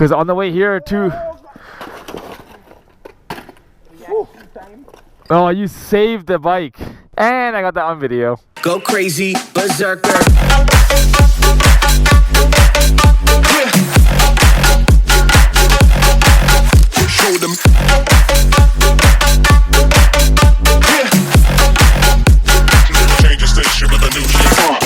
Because on the way here to... Oh, you saved the bike. And I got that on video. Go crazy, berserker. Show them. Change the station with a new shit.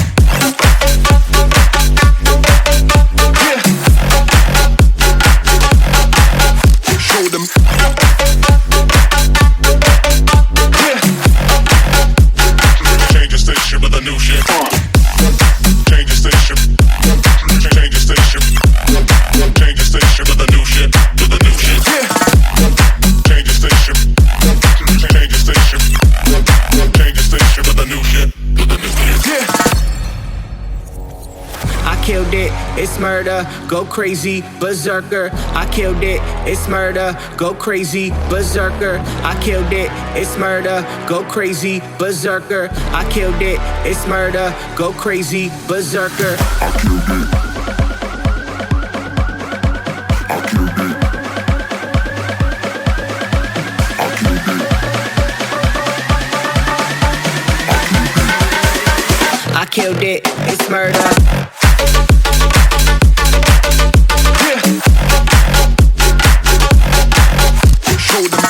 Show them. Change the station with a new shit. Change the station. Change the station. Change the station with a new shit. With a new shit. Change the station. Change the station. Change the station with a new shit. With a new shit. I killed it, it's murder, go crazy, berserker. I killed it, it's murder, go crazy, berserker. I killed it, it's murder, go crazy, berserker. I killed it, it's murder, go crazy, berserker. I killed it. I killed it. I killed it. I killed it, it's murder. Show them.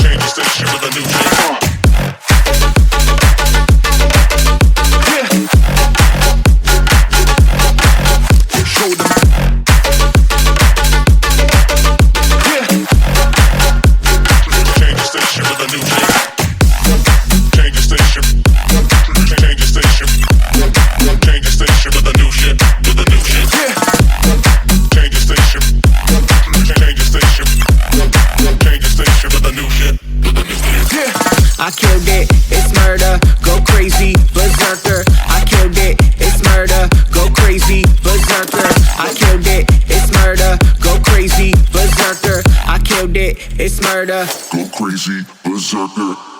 Change the station with a new shit. Show them. Change the station with a new shit. Change the station. Change the station. Change the station with a new shit. With a new shit. Change the station. Change the station. Change the station with a new shit. With a new shit. I killed it, it's murder, go crazy, berserker. I killed it, it's murder, go crazy, berserker. I killed it, it's murder, go crazy, berserker. I killed it, it's murder, go crazy, berserker.